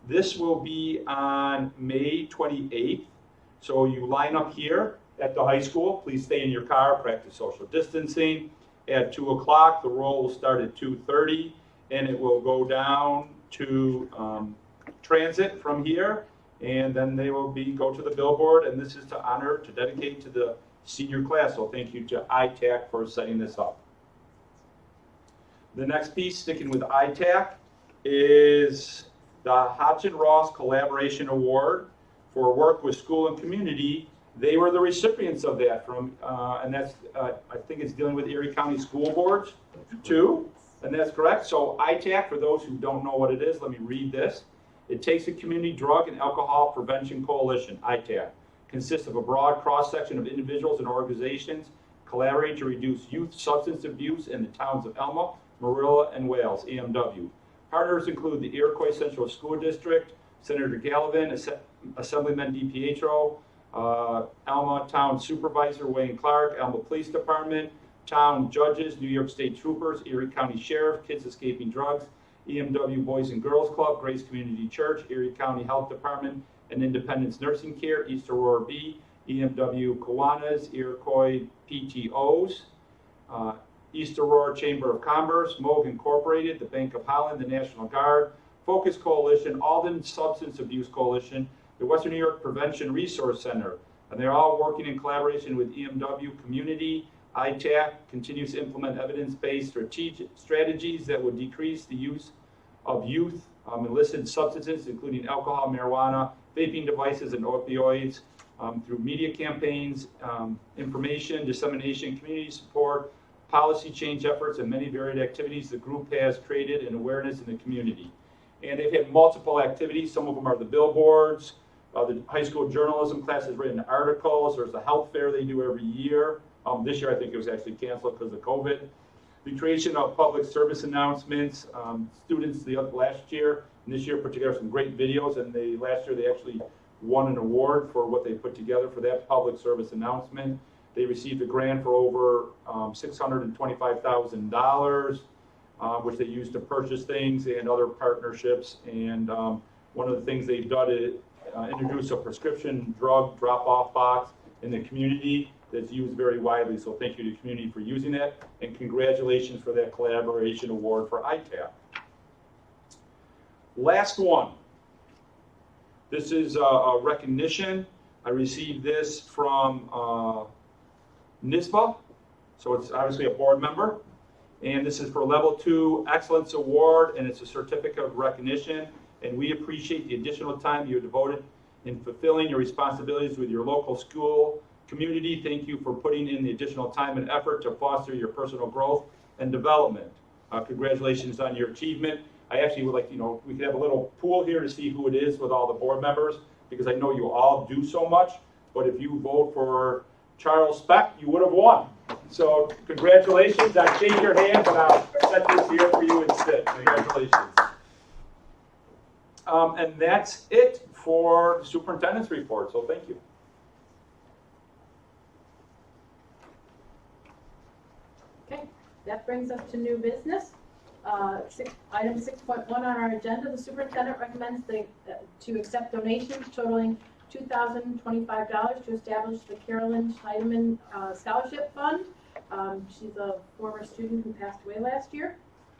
Speaker 2: This will be on May 28th. So you line up here at the high school. Please stay in your car, practice social distancing. At 2 o'clock, the roll will start at 2:30, and it will go down to Transit from here, and then they will go to the billboard, and this is to dedicate to the senior class. So thank you to ITAC for setting this up. The next piece, sticking with ITAC, is the Hodgson Ross Collaboration Award for work with school and community. They were the recipients of that and that's, I think it's dealing with Erie County School Boards too, and that's correct. So ITAC, for those who don't know what it is, let me read this. It takes a community drug and alcohol prevention coalition, ITAC, consists of a broad cross-section of individuals and organizations collaborating to reduce youth substance abuse in the towns of Elma, Marilla, and Wales, EMW. Partners include the Iroquois Central School District, Senator Gallivan, Assemblyman DiPietro, Alma Town Supervisor Wayne Clark, Alma Police Department, Town Judges, New York State Troopers, Erie County Sheriff, Kids Escaping Drugs, EMW Boys and Girls Club, Grace Community Church, Erie County Health Department, and Independence Nursing Care, East Aurora B, EMW Kiwanis, Iroquois PTOs, East Aurora Chamber of Commerce, Moog Incorporated, the Bank of Holland, the National Guard, Focus Coalition, Alden Substance Abuse Coalition, the Western New York Prevention Resource Center, and they're all working in collaboration with EMW Community. ITAC continues to implement evidence-based strategies that would decrease the use of youth, illicit substances, including alcohol, marijuana, vaping devices, and opioids, through media campaigns, information, dissemination, community support, policy change efforts, and many varied activities. The group has created an awareness in the community. And they've had multiple activities. Some of them are the billboards. The high school journalism class has written articles. There's a health fair they do every year. This year I think it was actually canceled because of COVID. The creation of public service announcements. Students last year and this year put together some great videos, and last year they actually won an award for what they put together for that public service announcement. They received a grant for over $625,000, which they used to purchase things and other partnerships. And one of the things they've done is introduce a prescription drug drop-off box in the community that's used very widely. So thank you to the community for using that, and congratulations for that collaboration award for ITAP. Last one. This is a recognition. I received this from NISBA, so it's obviously a board member. And this is for Level 2 Excellence Award, and it's a certificate of recognition. And we appreciate the additional time you devoted in fulfilling your responsibilities with your local school community. Thank you for putting in the additional time and effort to foster your personal growth and development. Congratulations on your achievement. I actually would like, we could have a little pool here to see who it is with all the board members, because I know you all do so much. But if you vote for Charles Speck, you would have won. So congratulations. I shake your hand, but I'll set this here for you instead. Congratulations. And that's it for the superintendent's report. So thank you.
Speaker 1: Okay, that brings us to new business. Item 6.1 on our agenda, the superintendent recommends to accept donations totaling $2,025 to establish the Carolyn Scheidemann Scholarship Fund. She's a former student who passed away last year.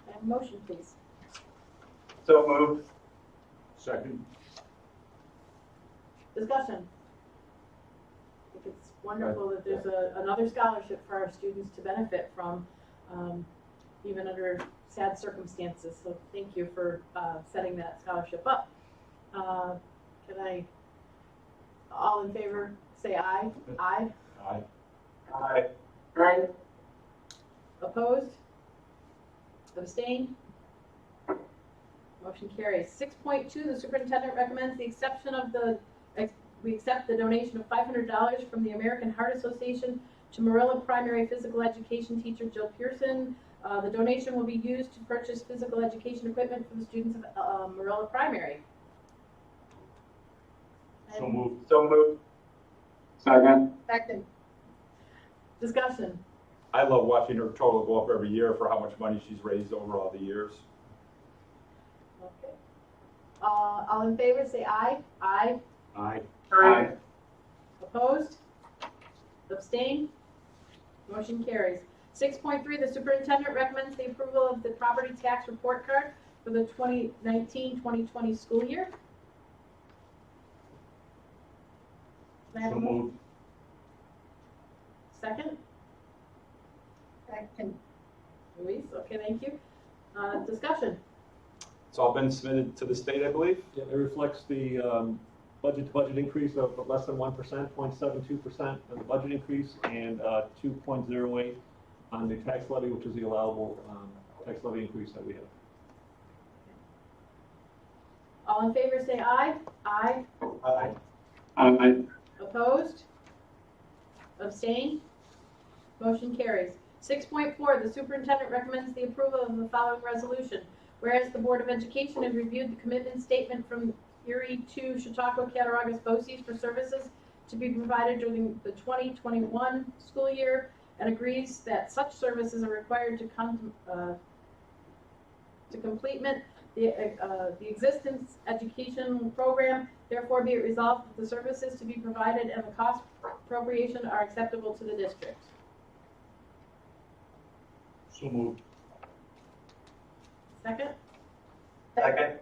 Speaker 1: I have a motion, please.
Speaker 7: So moved.
Speaker 2: Second.
Speaker 1: Discussion. I think it's wonderful that there's another scholarship for our students to benefit from, even under sad circumstances. So thank you for setting that scholarship up. All in favor, say aye. Aye.
Speaker 2: Aye.
Speaker 7: Aye.
Speaker 3: Aye.
Speaker 1: Opposed? Abstained? Motion carries. 6.2, the superintendent recommends the exception of we accept the donation of $500 from the American Heart Association to Marilla Primary Physical Education teacher Jill Pearson. The donation will be used to purchase physical education equipment for the students of Marilla Primary.
Speaker 2: So moved.
Speaker 7: So moved.
Speaker 5: Second.
Speaker 1: Discussion.
Speaker 2: I love watching her total go up every year for how much money she's raised over all the years.
Speaker 1: Okay. All in favor, say aye. Aye.
Speaker 2: Aye.
Speaker 3: Aye.
Speaker 1: Opposed? Abstained? Motion carries. 6.3, the superintendent recommends the approval of the property tax report card for the 2019-2020 school year. Can I have a motion? Second? Louise, okay, thank you. Discussion.
Speaker 2: It's all been submitted to the state, I believe.
Speaker 6: Yeah, it reflects the budget-to-budget increase of less than 1%, 0.72% on the budget increase, and 2.08 on the tax levy, which is the allowable tax levy increase that we have.
Speaker 1: All in favor, say aye. Aye.
Speaker 7: Aye.
Speaker 5: Aye.
Speaker 1: Opposed? Abstained? Motion carries. 6.4, the superintendent recommends the approval of the following resolution. Whereas the Board of Education has reviewed the commitment statement from Erie to Chautauqua Cattaraugus BOCES for services to be provided during the 2021 school year, and agrees that such services are required to complement the existence education program. Therefore, be it resolved that the services to be provided and the cost appropriation are acceptable to the district.
Speaker 2: So moved.
Speaker 1: Second?
Speaker 7: Second.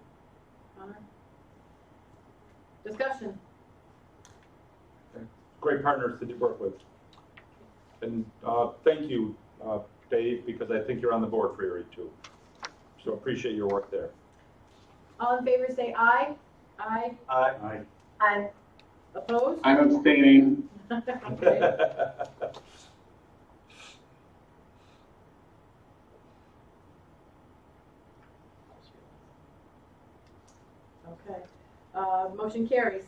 Speaker 1: Connor? Discussion.
Speaker 2: Great partners to work with. And thank you, Dave, because I think you're on the board for Erie too. So appreciate your work there.
Speaker 1: All in favor say aye. Aye.
Speaker 7: Aye.
Speaker 3: Aye.
Speaker 1: Opposed?
Speaker 8: I'm abstaining.
Speaker 1: Okay. Okay, motion carries.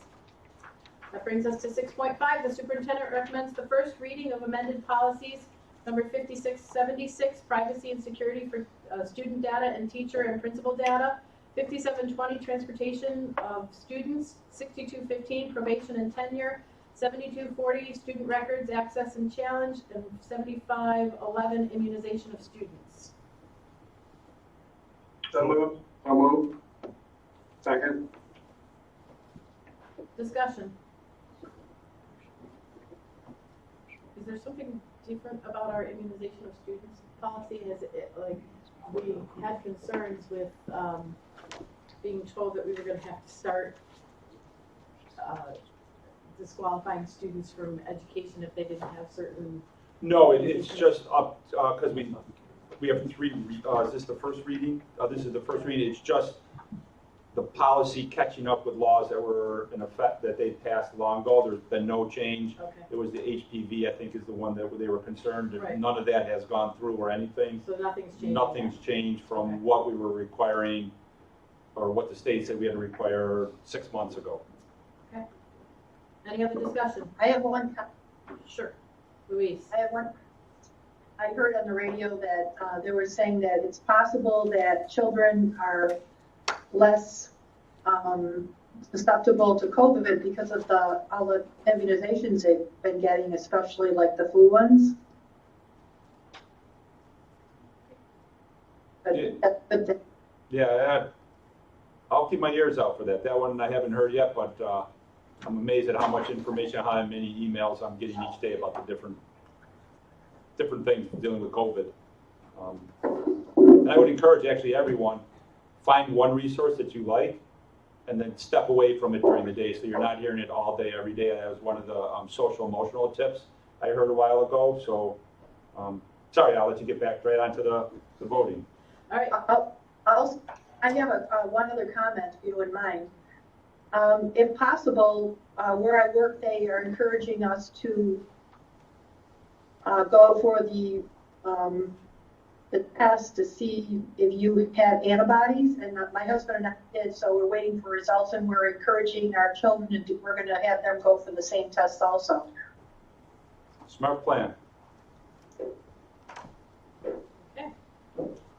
Speaker 1: That brings us to 6.5. The superintendent recommends the first reading of amended policies number 5676, privacy and security for student data and teacher and principal data, 5720, transportation of students, 6215, probation and tenure, 7240, student records, access and challenge, and 7511, immunization of students.
Speaker 7: So moved.
Speaker 8: So moved. Second.
Speaker 1: Discussion. Is there something different about our immunization of students policy? Is it like we had concerns with being told that we were going to have to start disqualifying students from education if they didn't have certain.
Speaker 2: No, it's just up, because we have three, is this the first reading? This is the first reading, it's just the policy catching up with laws that were in effect that they passed long ago. There's been no change.
Speaker 1: Okay.
Speaker 2: It was the HPV, I think, is the one that they were concerned.
Speaker 1: Right.
Speaker 2: None of that has gone through or anything.
Speaker 1: So nothing's changed.
Speaker 2: Nothing's changed from
Speaker 1: Okay.
Speaker 2: what we were requiring, or what the state said we had to require 6 months ago.
Speaker 1: Okay. Any other discussion?
Speaker 5: I have one,
Speaker 1: Sure. Louise.
Speaker 5: I have one. I heard on the radio that they were saying that it's possible that children are less susceptible to COVID because of all the immunizations they've been getting, especially like the flu ones. But
Speaker 2: Yeah, I'll keep my ears out for that. That one I haven't heard yet, but I'm amazed at how much information, how many emails I'm getting each day about the different things dealing with COVID. And I would encourage actually everyone, find one resource that you like and then step away from it during the day so you're not hearing it all day, every day. That was one of the social emotional tips I heard a while ago. So, sorry, I'll let you get back right onto the voting.
Speaker 1: All right.
Speaker 5: I have one other comment, if you wouldn't mind. If possible, where I work, they are encouraging us to go for the test to see if you have antibodies, and my husband and I did, so we're waiting for results, and we're encouraging our children to do, we're going to have them go for the same tests also.
Speaker 2: Smart plan.
Speaker 1: Okay.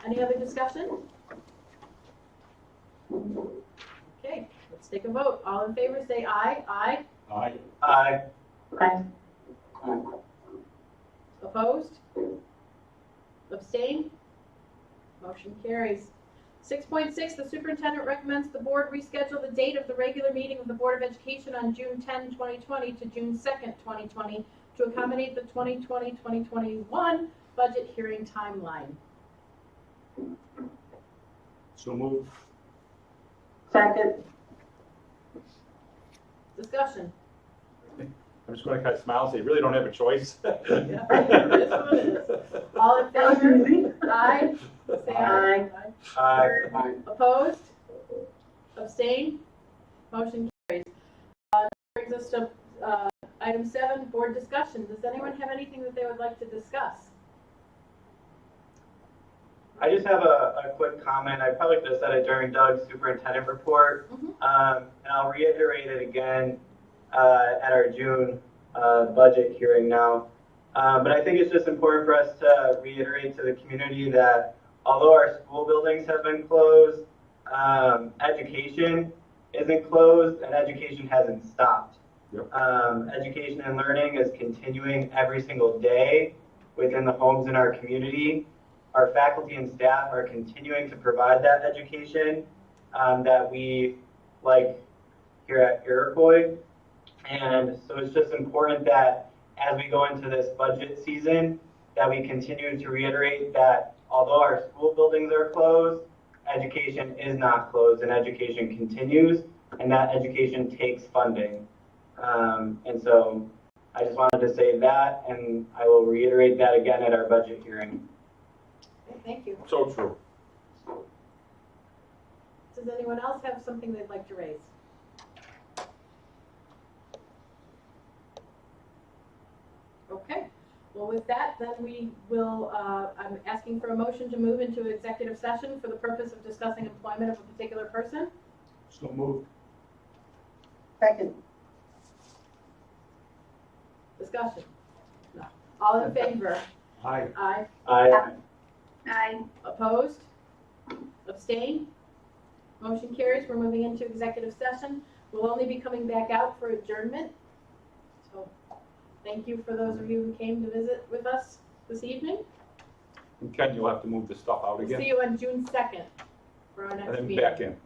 Speaker 1: Any other discussion? Okay, let's take a vote. All in favor say aye. Aye.
Speaker 2: Aye.
Speaker 7: Aye.
Speaker 3: Aye.
Speaker 1: Opposed? Abstain? Motion carries. 6.6, the superintendent recommends the board reschedule the date of the regular meeting of the Board of Education on June 10, 2020 to June 2nd, 2020 to accommodate the 2020-2021 budget hearing timeline.
Speaker 2: So move.
Speaker 3: Second.
Speaker 1: Discussion.
Speaker 2: I'm just going to kind of smile and say, you really don't have a choice.
Speaker 1: Yeah, it is what it is. All in favor? Aye. Say aye.
Speaker 7: Aye.
Speaker 8: Aye.
Speaker 1: Opposed? Abstain? Motion carries. That brings us to item 7, board discussion. Does anyone have anything that they would like to discuss?
Speaker 7: I just have a quick comment. I probably could have said it during Doug's superintendent report, and I'll reiterate it again at our June budget hearing now. But I think it's just important for us to reiterate to the community that although our school buildings have been closed, education isn't closed and education hasn't stopped.
Speaker 2: Yep.
Speaker 7: Education and learning is continuing every single day within the homes in our community. Our faculty and staff are continuing to provide that education that we like here at Iroquois. And so it's just important that as we go into this budget season, that we continue to reiterate that although our school buildings are closed, education is not closed and education continues, and that education takes funding. And so I just wanted to say that, and I will reiterate that again at our budget hearing.
Speaker 1: Okay, thank you.
Speaker 2: So true.
Speaker 1: Does anyone else have something they'd like to raise? Okay, well, with that, then we will, I'm asking for a motion to move into executive session for the purpose of discussing employment of a particular person.
Speaker 8: So moved.
Speaker 5: Second.
Speaker 1: Discussion? No. All in favor?
Speaker 8: Aye.
Speaker 1: Aye.
Speaker 7: Aye.
Speaker 1: Opposed? Abstain? Motion carries. We're moving into executive session. We'll only be coming back out for adjournment. So thank you for those of you who came to visit with us this evening.
Speaker 2: And Ken, you'll have to move the stuff out
Speaker 1: We'll
Speaker 2: again.
Speaker 1: see you on June 2nd for our
Speaker 2: And
Speaker 1: next
Speaker 2: then
Speaker 1: meeting.
Speaker 2: back in.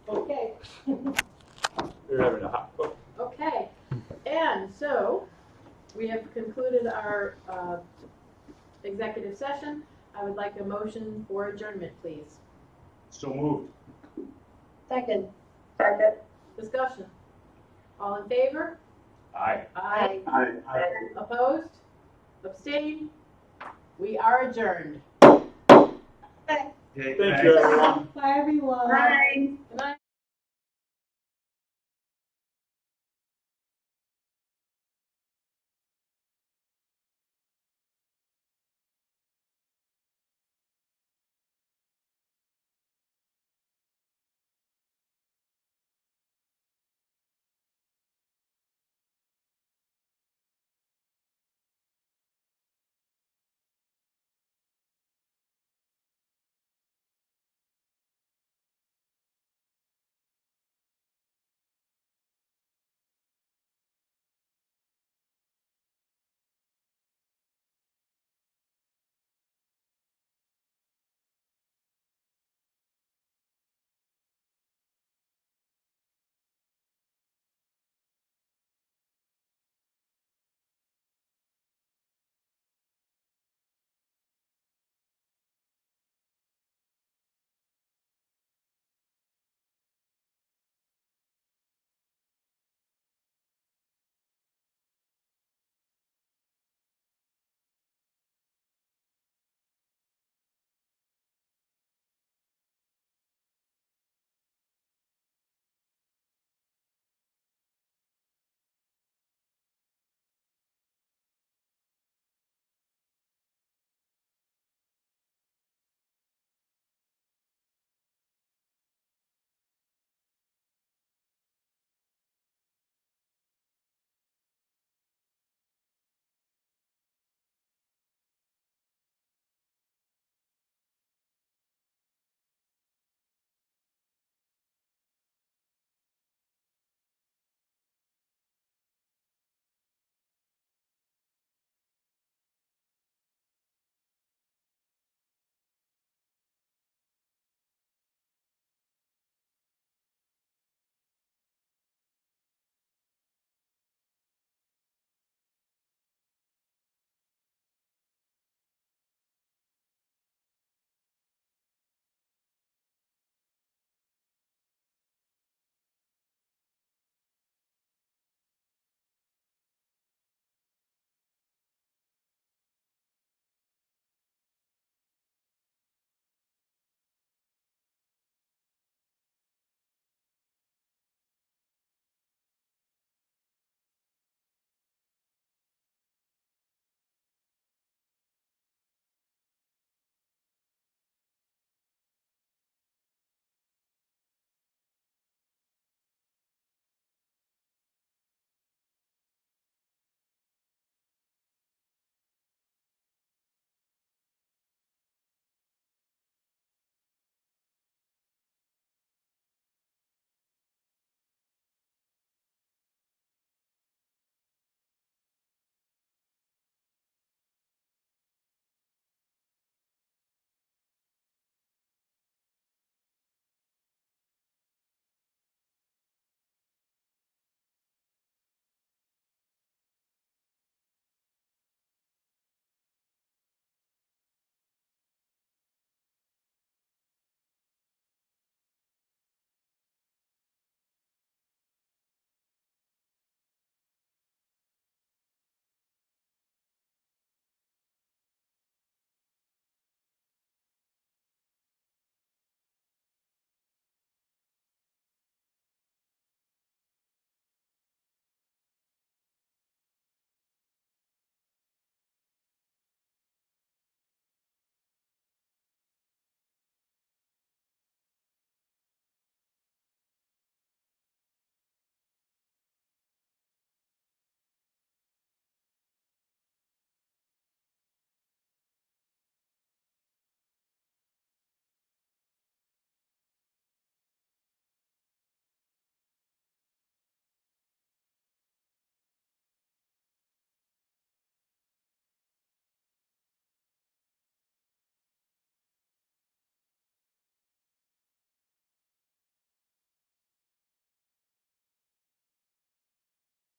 Speaker 1: Okay.
Speaker 2: They're having a hot cook.
Speaker 1: Okay, and so we have concluded our executive session. I would like a motion for adjournment, please.
Speaker 2: So moved.
Speaker 1: Second.
Speaker 3: Second.
Speaker 1: Discussion. All in favor?
Speaker 2: Aye.
Speaker 1: Aye.
Speaker 8: Aye.
Speaker 1: Opposed? Abstained? We are adjourned.
Speaker 2: Thank you, everyone.
Speaker 1: Bye, everyone.
Speaker 3: Bye.
Speaker 1: Good night.